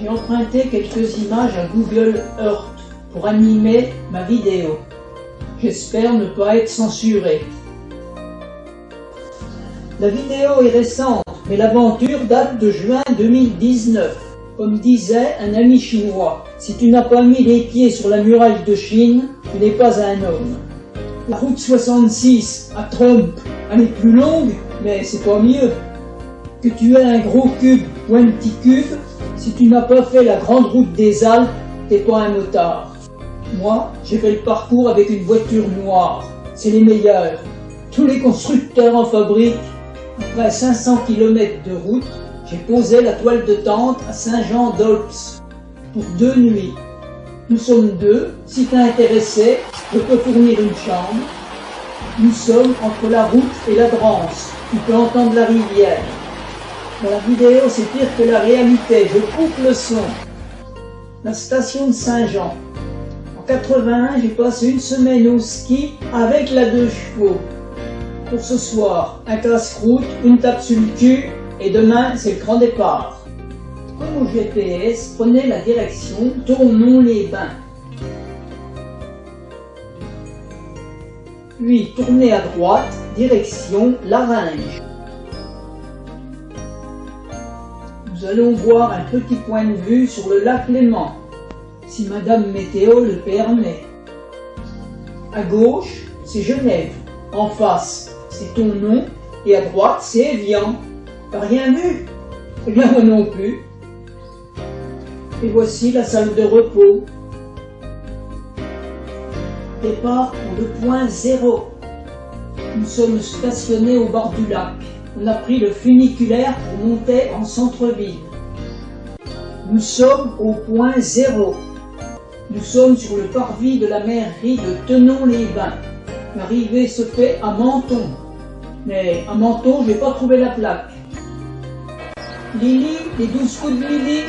J'ai emprunté quelques images à Google Earth pour animer ma vidéo. J'espère ne pas être censuré. La vidéo est récente, mais l'aventure date de juin 2019. Comme disait un ami chinois, si tu n'as pas mis les pieds sur la muraille de Chine, tu n'es pas un homme. La route 66 à Trump, elle est plus longue, mais c'est pas mieux. Que tu aies un gros cube ou un petit cube, si tu n'as pas fait la grande route des Alpes, t'es pas un motard. Moi, j'ai fait le parcours avec une voiture noire. C'est les meilleurs. Tous les constructeurs en fabriquent. Après 500 km de route, j'ai posé la toile de tente à Saint-Jean-d'Olps pour 2 nuits. Nous sommes 2. Si t'es intéressé, je peux fournir une chambre. Nous sommes entre la route et la Drance. Tu peux entendre la rivière. Dans la vidéo, c'est pire que la réalité. Je coupe le son. La station de Saint-Jean. En 81, j'ai passé une semaine au ski avec la 2 chevaux. Pour ce soir, un casse-croûte, une tape sur le cul, et demain, c'est le grand départ. Comme au GPS, prenez la direction Tournon-les-Bains. Puis tournez à droite, direction Larringe. Nous allons voir un petit point de vue sur le lac Léman, si Madame Météo le permet. À gauche, c'est Genève. En face, c'est ton nom. Et à droite, c'est Evian. T'as rien vu? Eh bien, moi non plus. Et voici la salle de repos. Départ pour le point 0. Nous sommes stationnés au bord du lac. On a pris le funiculaire pour monter en centre-ville. Nous sommes au point 0. Nous sommes sur le parvis de la mairie de Thonon-les-Bains. L'arrivée se fait à Menton. Mais à Menton, je n'ai pas trouvé la plaque. Lily, les 12 coups de Lily.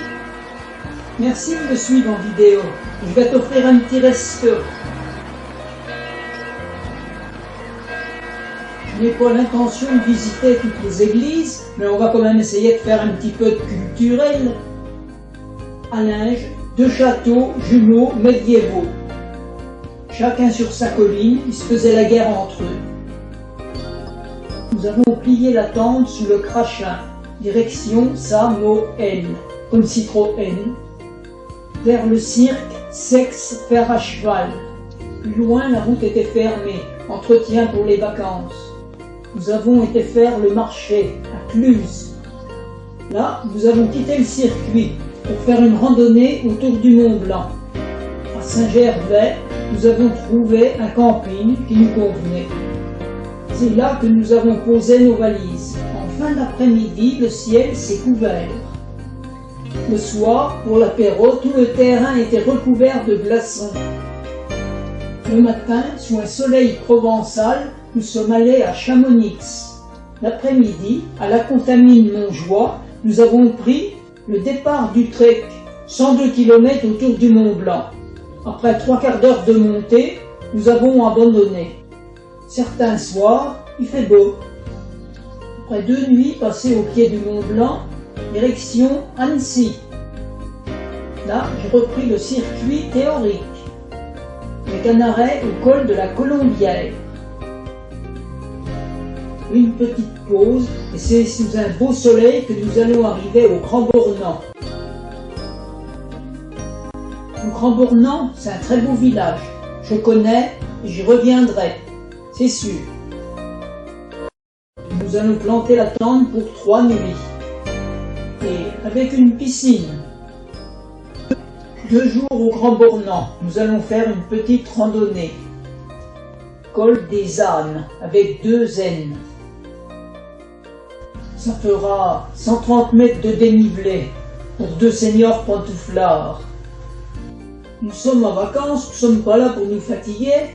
Merci de me suivre en vidéo. Je vais t'offrir un petit resto. Je n'ai pas l'intention de visiter toutes les églises, mais on va quand même essayer de faire un petit peu de culturel. À Linge, 2 châteaux jumeaux médiévaux. Chacun sur sa colline, ils se faisaient la guerre entre eux. Nous avons plié la tente sous le crachin, direction Samoën, comme Citroën, vers le cirque Sexe fer à cheval. Plus loin, la route était fermée, entretien pour les vacances. Nous avons été faire le marché à Cluse. Là, nous avons quitté le circuit pour faire une randonnée autour du Mont Blanc. À Saint-Gervais, nous avons trouvé un camping qui nous convenait. C'est là que nous avons posé nos valises. En fin d'après-midi, le ciel s'est couvert. Le soir, pour l'apéro, tout le terrain était recouvert de glaçons. Le matin, sous un soleil provençal, nous sommes allés à Chamonix. L'après-midi, à la Contamine Montjoie, nous avons pris le départ du trek, 102 km autour du Mont Blanc. Après 3/4 d'heure de montée, nous avons abandonné. Certains soirs, il fait beau. Après 2 nuits passées au pied du Mont Blanc, direction Annecy. Là, j'ai repris le circuit théorique. Avec un arrêt au col de la Colombière. Une petite pause, et c'est sous un beau soleil que nous allons arriver au Grand Bornand. Le Grand Bornand, c'est un très beau village. Je connais et j'y reviendrai, c'est sûr. Nous allons planter la tente pour 3 nuits. Et avec une piscine. 2 jours au Grand Bornand, nous allons faire une petite randonnée. Col des Ânes, avec 2 N. Ça fera 130 mètres de dénivelé pour 2 seniors pantouflards. Nous sommes en vacances, nous ne sommes pas là pour nous fatiguer.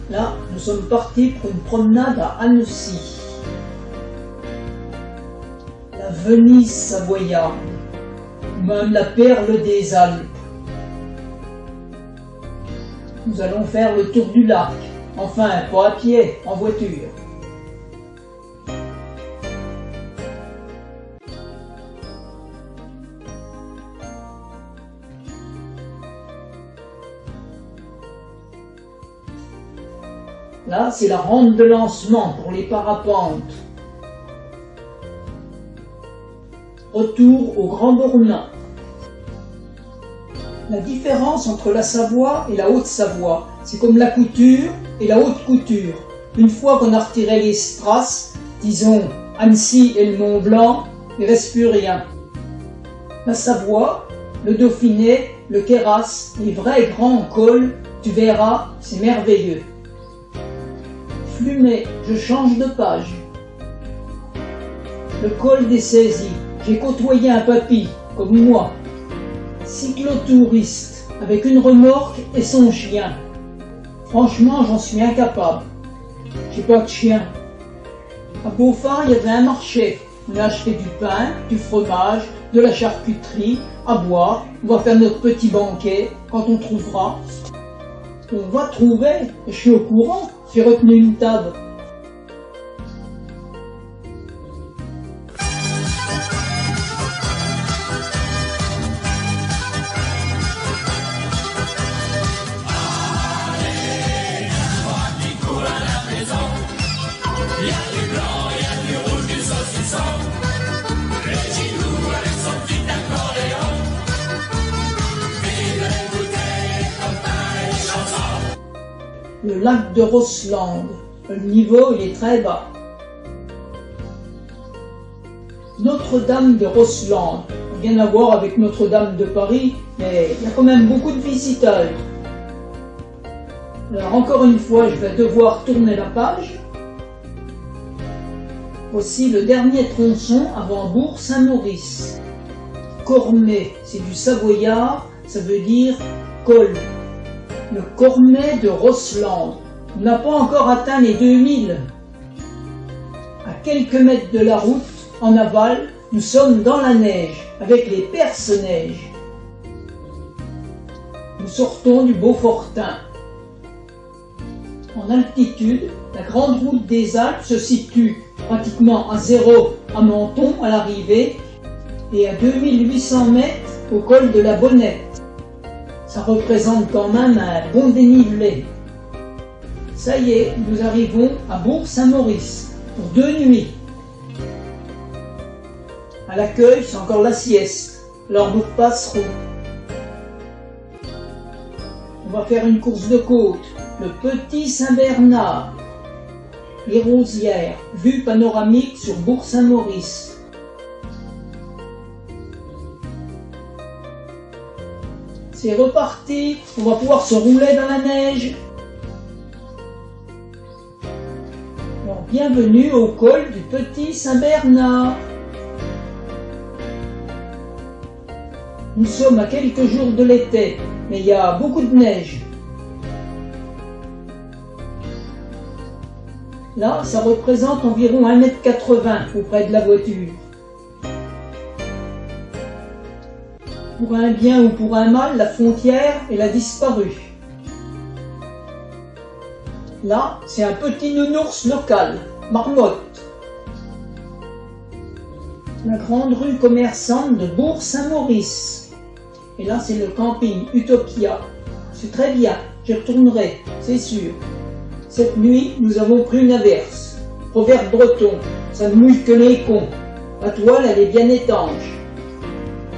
Là, nous sommes partis pour une promenade à Annecy. La Venise savoyarde, ou même la perle des Alpes. Nous allons faire le tour du lac, enfin pas à pied, en voiture. Là, c'est la rampe de lancement pour les parapentes. Retour au Grand Bornand. La différence entre la Savoie et la Haute-Savoie, c'est comme la couture et la haute couture. Une fois qu'on a retiré les strass, disons Annecy et le Mont Blanc, il ne reste plus rien. La Savoie, le Dauphiné, le Queyras, les vrais grands cols, tu verras, c'est merveilleux. Flumet, je change de page. Le col des saisies, j'ai côtoyé un papy, comme moi. Cyclotouriste, avec une remorque et son chien. Franchement, j'en suis incapable. J'ai pas de chien. À Beaufort, il y avait un marché. On a acheté du pain, du fromage, de la charcuterie, à boire. On va faire notre petit banquet quand on trouvera. On va trouver, je suis au courant, j'ai retenu une table. Le lac de Rosselande, le niveau il est très bas. Notre-Dame de Rosselande, rien à voir avec Notre-Dame de Paris, mais il y a quand même beaucoup de visiteurs. Alors encore une fois, je vais devoir tourner la page. Voici le dernier tronçon avant Bourg-Saint-Maurice. Cormet, c'est du savoyard, ça veut dire col. Le Cormet de Rosselande. On n'a pas encore atteint les 2000. À quelques mètres de la route, en aval, nous sommes dans la neige, avec les perce-neiges. Nous sortons du Beaufortin. En altitude, la grande route des Alpes se situe pratiquement à 0 à Menton à l'arrivée et à 2800 mètres au col de la Bonnette. Ça représente quand même un bon dénivelé. Ça y est, nous arrivons à Bourg-Saint-Maurice pour 2 nuits. À l'accueil, c'est encore la sieste. Alors nous passerons. On va faire une course de côte. Le Petit Saint-Bernard. Les Rosières, vue panoramique sur Bourg-Saint-Maurice. C'est reparti, on va pouvoir se rouler dans la neige. Alors, bienvenue au col du Petit Saint-Bernard. Nous sommes à quelques jours de l'été, mais il y a beaucoup de neige. Là, ça représente environ 1,80 m auprès de la voiture. Pour un bien ou pour un mal, la frontière, elle a disparu. Là, c'est un petit nounours local, Marmotte. La grande rue commerçante de Bourg-Saint-Maurice. Et là, c'est le camping Utopia. C'est très bien, j'y retournerai, c'est sûr. Cette nuit, nous avons pris une averse. Proverbe breton, ça ne mouille que les cons. La toile, elle est bien étanche.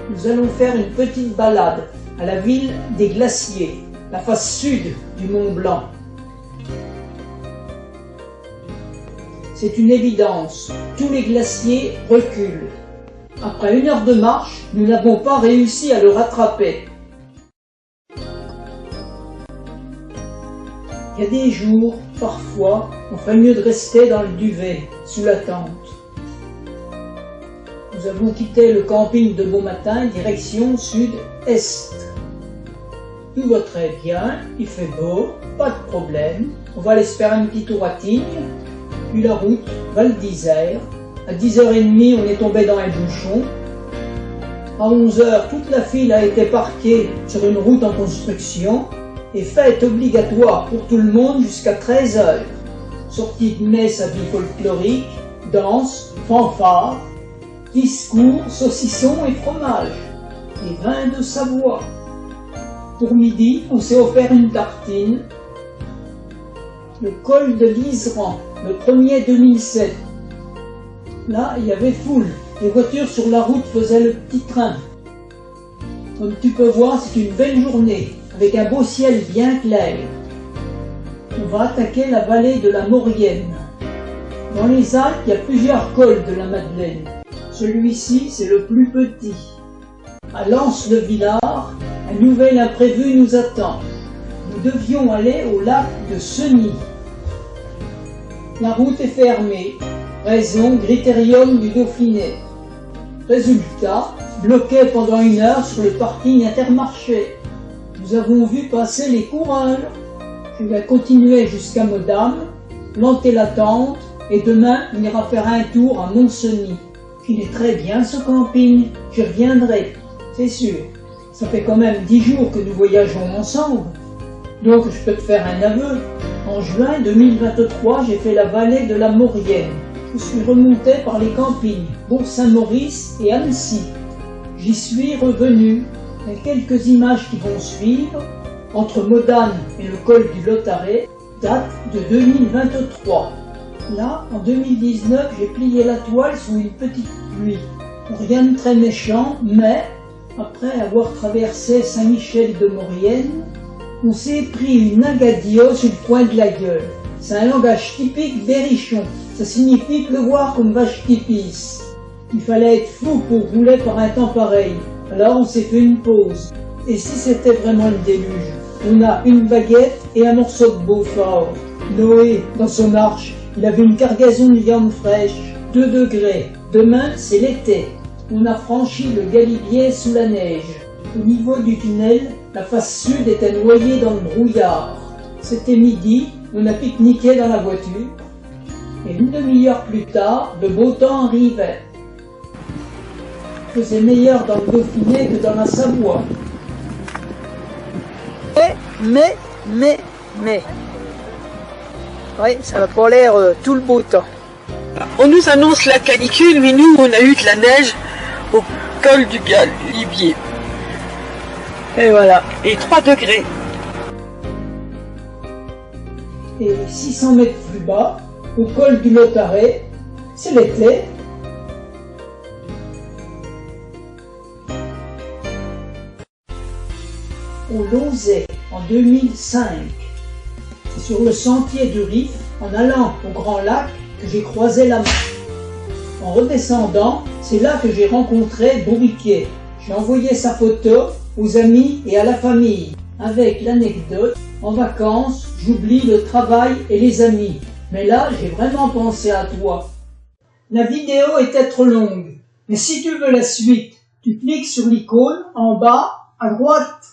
Nous allons faire une petite balade à la ville des glaciers, la face sud du Mont Blanc. C'est une évidence, tous les glaciers reculent. Après 1 heure de marche, nous n'avons pas réussi à le rattraper. Il y a des jours, parfois, on fait mieux de rester dans le duvet, sous la tente. Nous avons quitté le camping de beau matin, direction sud-est. Tout va très bien, il fait beau, pas de problème. On va aller se faire un petit tour à Tignes, puis la route Val d'Isère. À 10h30, on est tombé dans un bouchon. À 11h, toute la file a été parquée sur une route en construction et fête obligatoire pour tout le monde jusqu'à 13h. Sortie de messe à vie folklorique, danse, fanfare, discours, saucissons et fromage, et vins de Savoie. Pour midi, on s'est offert une tartine. le col de l'Iseran, le 1er 2007. Là, il y avait foule. Les voitures sur la route faisaient le petit train. Comme tu peux voir, c'est une belle journée, avec un beau ciel bien clair. On va attaquer la vallée de la Maurienne. Dans les Alpes, il y a plusieurs cols de la Madeleine. Celui-ci, c'est le plus petit. À Lens-le-Villard, un nouvel imprévu nous attend. Nous devions aller au lac de Cenis. La route est fermée. Raison, Critérium du Dauphiné. Résultat, bloqué pendant 1 heure sur le parking Intermarché. Nous avons vu passer les coureurs. Je vais continuer jusqu'à Modane, planter la tente, et demain on ira faire un tour à Montcenis. Il est très bien ce camping, j'y reviendrai, c'est sûr. Ça fait quand même 10 jours que nous voyageons ensemble. Donc je peux te faire un aveu. En juin 2023, j'ai fait la vallée de la Maurienne. Je suis remonté par les campings Bourg-Saint-Maurice et Annecy. J'y suis revenu. Les quelques images qui vont suivre, entre Modane et le col du Lotaret, datent de 2023. Là, en 2019, j'ai plié la toile sous une petite pluie. Rien de très méchant, mais après avoir traversé Saint-Michel-de-Maurienne, on s'est pris une agadio sur le coin de la gueule. C'est un langage typique berrichon. Ça signifie pleuvoir comme vache qui pisse. Il fallait être fou pour rouler par un temps pareil. Alors on s'est fait une pause. Et si c'était vraiment le déluge? On a une baguette et un morceau de Beaufort. Noé, dans son arche, il avait une cargaison de viande fraîche, 2 degrés. Demain, c'est l'été. On a franchi le Galibier sous la neige. Au niveau du tunnel, la face sud était noyée dans le brouillard. C'était midi, on a pique-niqué dans la voiture. Et une demi-heure plus tard, le beau temps arrivait. Il faisait meilleur dans le Dauphiné que dans la Savoie. Mais. Oui, ça n'a pas l'air tout le beau temps. On nous annonce la canicule, mais nous, on a eu de la neige au col du Galibier. Et voilà, et 3 degrés. Et 600 mètres plus bas, au col du Lotaret, c'est l'été. Au Lauzet, en 2005. C'est sur le sentier du Rif, en allant au Grand Lac, que j'ai croisé la mer. En redescendant, c'est là que j'ai rencontré Bourriquet. J'ai envoyé sa photo aux amis et à la famille. Avec l'anecdote, en vacances, j'oublie le travail et les amis. Mais là, j'ai vraiment pensé à toi. La vidéo était trop longue, mais si tu veux la suite, tu cliques sur l'icône en bas à droite.